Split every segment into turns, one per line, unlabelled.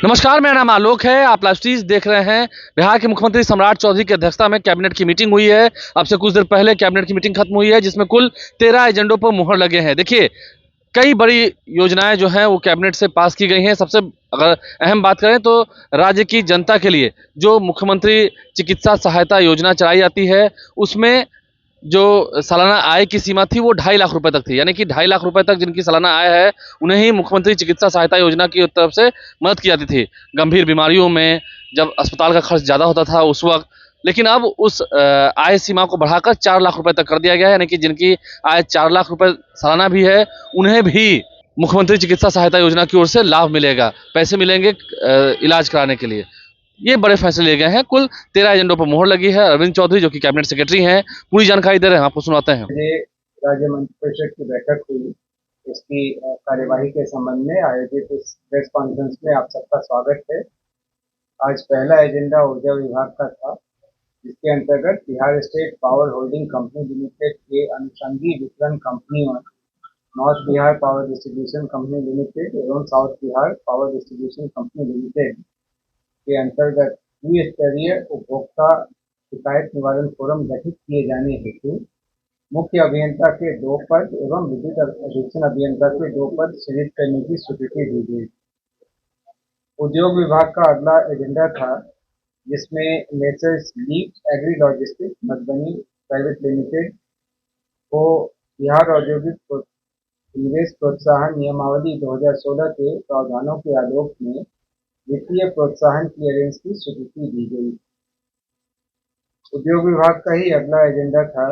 नमस्कार, मेरा नाम आलोक है। आप लाइव स्ट्रीज देख रहे हैं। बिहार के मुख्यमंत्री सम्राट चौधरी की अध्यक्षता में कैबिनेट की मीटिंग हुई है। अब से कुछ देर पहले कैबिनेट की मीटिंग खत्म हुई है, जिसमें कुल 13 एजेंडों पर मुहर लगे हैं। देखिए, कई बड़ी योजनाएं जो हैं वो कैबिनेट से पास की गई हैं। सबसे अगर अहम बात करें तो राज्य की जनता के लिए जो मुख्यमंत्री चिकित्सा सहायता योजना चलाई जाती है, उसमें जो सालाना आय की सीमा थी वो 2.5 लाख रुपए तक थी। यानी कि 2.5 लाख रुपए तक जिनकी सालाना आय है, उन्हें ही मुख्यमंत्री चिकित्सा सहायता योजना की तरफ से मदद की जाती थी गंभीर बीमारियों में, जब अस्पताल का खर्च ज़्यादा होता था उस वक्त। लेकिन अब उस आय सीमा को बढ़ाकर 4 लाख रुपए तक कर दिया गया है। यानी कि जिनकी आय 4 लाख रुपए सालाना भी है, उन्हें भी मुख्यमंत्री चिकित्सा सहायता योजना की ओर से लाभ मिलेगा, पैसे मिलेंगे इलाज कराने के लिए। ये बड़े फैसले लिए गए हैं। कुल 13 एजेंडों पर मोहर लगी है। अरविंद चौधरी जो कि कैबिनेट सेक्रेटरी हैं, पूरी जानकारी दे रहे हैं, आपको सुनाते हैं।
ये राज्य मंत्रिपरिषद की बैठक हुई। इसकी कार्यवाही के संबंध में आयोजित इस प्रेस कॉन्फ्रेंस में आप सबका स्वागत है। आज पहला एजेंडा ऊर्जा विभाग का था, जिसके अंतर्गत Bihar state power holding company limited के अनुषंगी वितरण कंपनियों north Bihar power distribution company limited एवं south Bihar power distribution company limited के अंतर्गत द्विस्तरीय उपभोक्ता शिकायत निवारण फोरम गठित किए जाने हेतु मुख्य अभियंता के 2 पद एवं विद्युत अधीक्षण अभियंता के 2 पद सृजित करने की स्वीकृति दी गई। उद्योग विभाग का अगला एजेंडा था, जिसमें messrs Leap Agri Logistics Madhubani private limited को बिहार औद्योगिक निवेश प्रोत्साहन नियमावली 2016 के प्रावधानों के आलोक में वित्तीय प्रोत्साहन क्लियरेंस की स्वीकृति दी गई। उद्योग विभाग का ही अगला एजेंडा था,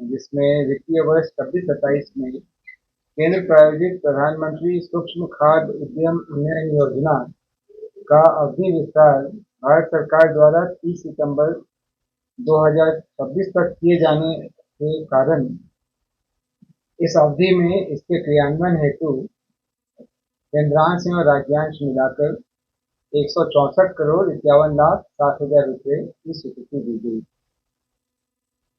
जिसमें वित्तीय वर्ष 26-27 में केंद्र प्रायोजित प्रधानमंत्री सूक्ष्म खाद उद्यम उन्नयन योजना का अवधि विस्तार भारत सरकार द्वारा 30 सितंबर 2026 तक किए जाने के कारण इस अवधि में इसके क्रियान्वयन हेतु केंद्रांश एवं राज्यांश मिलाकर 164 करोड़ 51,60,000 रुपये की स्वीकृति दी गई।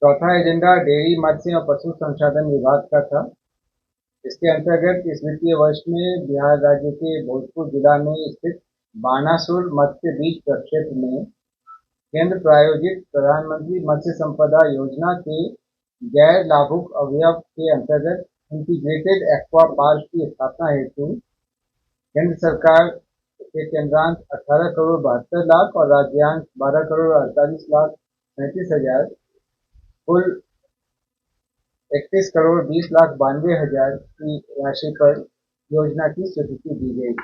चौथा एजेंडा डेयरी मत्स्य एवं पशु संसाधन विभाग का था। इसके अंतर्गत इस वित्तीय वर्ष में बिहार राज्य के भोजपुर जिला में स्थित बानासुर मत्स्य बीज प्रक्षेत्र में केंद्र प्रायोजित प्रधानमंत्री मत्स्य संपदा योजना के गैर लाभुक अवयव के अंतर्गत इंटीग्रेटेड एक्वा पार्क की स्थापना हेतु केंद्र सरकार के केंद्रांश 18 करोड़ 72 लाख और राज्यांश 12 करोड़ 48 लाख 37,000 कुल 31 करोड़ 20 लाख 92,000 की राशि पर योजना की स्वीकृति दी गई।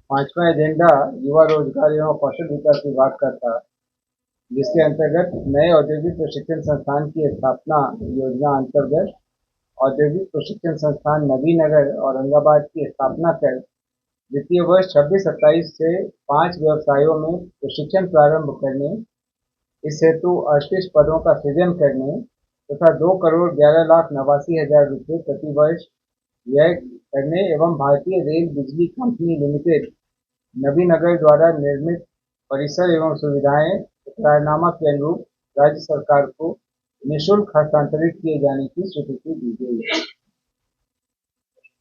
पांचवा एजेंडा युवा रोजगार एवं कौशल विकास विभाग का था, जिसके अंतर्गत नए औद्योगिक प्रशिक्षण संस्थान की स्थापना योजना अंतर्गत औद्योगिक प्रशिक्षण संस्थान नवीनगर औरंगाबाद की स्थापना कर वित्तीय वर्ष 26-27 से 5 व्यवसायों में प्रशिक्षण प्रारंभ करने, इस हेतु 38 पदों का सृजन करने तथा 2 करोड़ 11,89,000 रुपये प्रति वर्ष व्यय करने एवं भारतीय रेल बिजली कंपनी लिमिटेड नवीनगर द्वारा निर्मित परिसर एवं सुविधाएं करारनामा के अनुरूप राज्य सरकार को निःशुल्क हस्तांतरित किए जाने की स्वीकृति दी गई।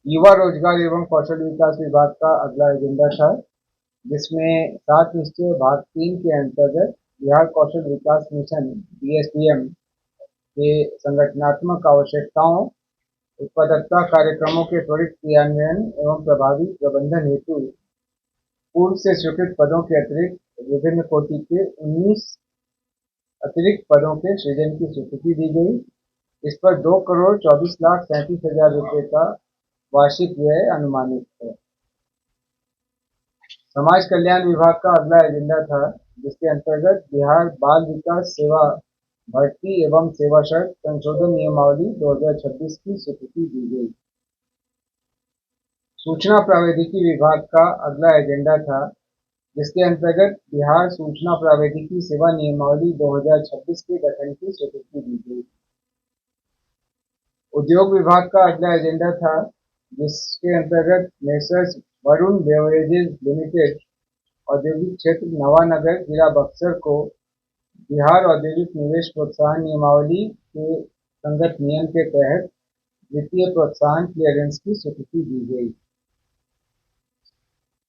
युवा रोजगार एवं कौशल विकास विभाग का अगला एजेंडा था, जिसमें 7 निश्चय भाग 3 के अंतर्गत बिहार कौशल विकास मिशन BSDM के संगठनात्मक आवश्यकताओं, उत्पादकता कार्यक्रमों के त्वरित क्रियान्वयन एवं प्रभावी प्रबंधन हेतु पूर्व से स्वीकृत पदों के अतिरिक्त विभिन्न कोटि के 19 अतिरिक्त पदों के सृजन की स्वीकृति दी गई। इस पर 2 करोड़ 24,37,000 रुपये का वार्षिक व्यय अनुमानित है। समाज कल्याण विभाग का अगला एजेंडा था, जिसके अंतर्गत बिहार बाल विकास सेवा भर्ती एवं सेवा शर्त संशोधन नियमावली 2026 की स्वीकृति दी गई। सूचना प्रावैधिकी विभाग का अगला एजेंडा था, जिसके अंतर्गत बिहार सूचना प्रावैधिकी सेवा नियमावली 2026 के गठन की स्वीकृति दी गई। उद्योग विभाग का अगला एजेंडा था, जिसके अंतर्गत मेसर्स वरुण बेवरेजेस लिमिटेड औद्योगिक क्षेत्र नवानगर जिला बक्सर को बिहार औद्योगिक निवेश प्रोत्साहन नियमावली के संगत नियम के तहत वित्तीय प्रोत्साहन क्लियरेंस की स्वीकृति दी गई।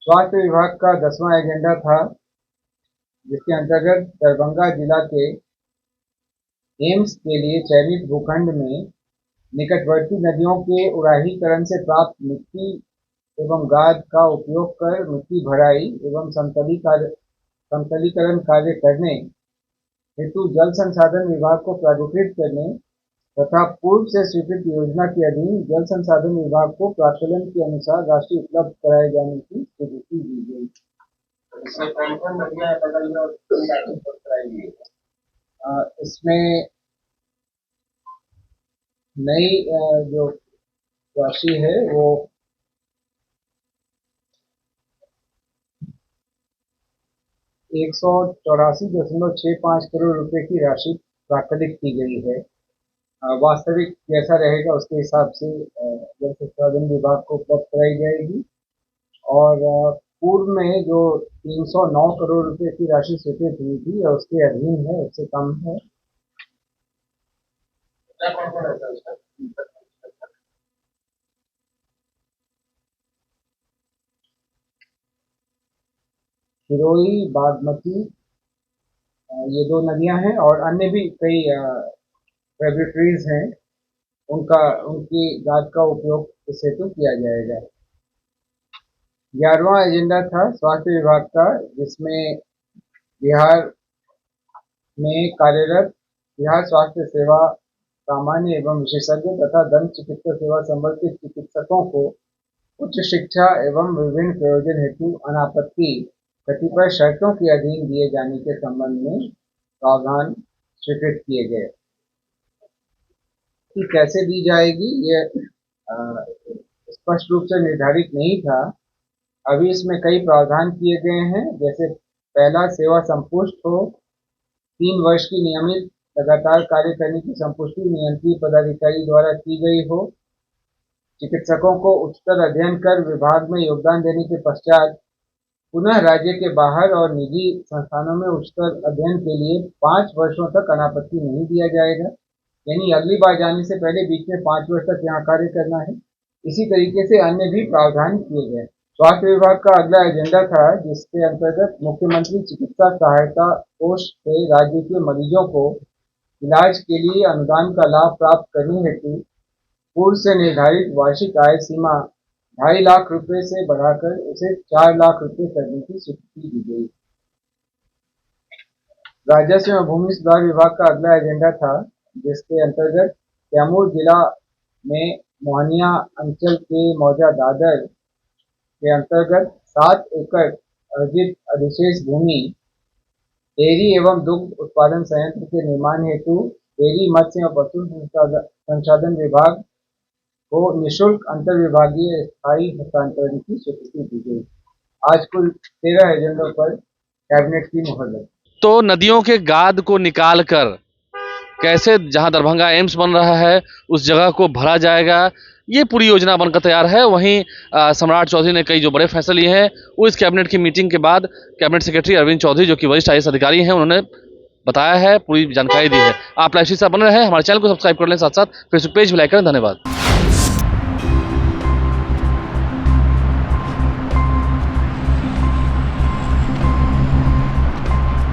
स्वास्थ्य विभाग का 10वां एजेंडा था, जिसके अंतर्गत दरभंगा जिला के एम्स के लिए चयनित भूखंड में निकटवर्ती नदियों के उड़ाहीकरण से प्राप्त मिट्टी एवं गाद का उपयोग कर मिट्टी भराई एवं समतलीकरण कार्य करने हेतु जल संसाधन विभाग को प्राधिकृत करने तथा पूर्व से स्वीकृत योजना के अधीन जल संसाधन विभाग को प्राक्कलन के अनुसार राशि उपलब्ध कराए जाने की स्वीकृति दी गई। इसमें कौन-कौन नदियां बगल में और कराएंगे? इसमें नई जो राशि है वो 184.65 करोड़ रुपए की राशि प्राकलित की गई है। वास्तविक कैसा रहेगा उसके हिसाब से जल संसाधन विभाग को उपलब्ध कराई जाएगी। और पूर्व में जो 309 करोड़ रुपए की राशि स्वीकृत हुई थी और उसके अधीन है, उससे कम है। खिरोई, बागमती, ये 2 नदियां हैं और अन्य भी कई ट्रिब्यूटरीज हैं, उनकी गाद का उपयोग इस हेतु किया जाएगा। 11वां एजेंडा था स्वास्थ्य विभाग का, जिसमें बिहार में कार्यरत बिहार स्वास्थ्य सेवा सामान्य एवं विशेषज्ञ तथा दंत चिकित्सा सेवा संबल के चिकित्सकों को उच्च शिक्षा एवं विभिन्न प्रयोजन हेतु अनापत्ति कतिपय शर्तों के अधीन दिए जाने के संबंध में प्रावधान स्वीकृत किए गए। कि कैसे दी जाएगी ये स्पष्ट रूप से निर्धारित नहीं था। अभी इसमें कई प्रावधान किए गए हैं, जैसे पहला, सेवा संपुष्ट हो, 3 वर्ष की नियमित लगातार कार्य करने की संपुष्टि नियंत्रण पदाधिकारी द्वारा की गई हो, चिकित्सकों को उच्चतर अध्ययन कर विभाग में योगदान देने के पश्चात पुनः राज्य के बाहर और निजी संस्थानों में उच्चतर अध्ययन के लिए 5 वर्षों तक अनापत्ति नहीं दिया जाएगा, यानी अगली बार जाने से पहले बीच में 5 वर्ष तक यहाँ कार्य करना है। इसी तरीके से अन्य भी प्रावधान किए गए। स्वास्थ्य विभाग का अगला एजेंडा था, जिसके अंतर्गत मुख्यमंत्री चिकित्सा सहायता कोष से राज्य के मरीजों को इलाज के लिए अनुदान का लाभ प्राप्त करने हेतु पूर्व से निर्धारित वार्षिक आय सीमा 2.5 लाख रुपए से बढ़ाकर उसे 4 लाख रुपए करने की स्वीकृति दी गई। राजस्व एवं भूमि सुधार विभाग का अगला एजेंडा था, जिसके अंतर्गत कैमूर जिला में मोहनिया अंचल के मौजा दादर के अंतर्गत 7 एकड़ अर्जित अधिशेष भूमि डेयरी एवं दुग्ध उत्पादन संयंत्र के निर्माण हेतु डेयरी मत्स्य एवं पशु संसाधन विभाग को निःशुल्क अंतर विभागीय स्थायी हस्तांतरण की स्वीकृति दी गई। आज कुल 13 एजेंडों पर कैबिनेट की मुहर लगी।
तो नदियों के गाद को निकाल कर कैसे जहां दरभंगा एम्स बन रहा है उस जगह को भरा जाएगा, ये पूरी योजना बनकर तैयार है। वहीं सम्राट चौधरी ने कई जो बड़े फैसले लिए हैं वो इस कैबिनेट की मीटिंग के बाद कैबिनेट सेक्रेटरी अरविंद चौधरी, जो कि वरिष्ठ IAS अधिकारी हैं, उन्होंने बताया है, पूरी जानकारी दी है। आप लाइव से बने रहे, हमारे चैनल को सब्सक्राइब कर लें, साथ साथ फेसबुक पेज भी लाइक करें। धन्यवाद।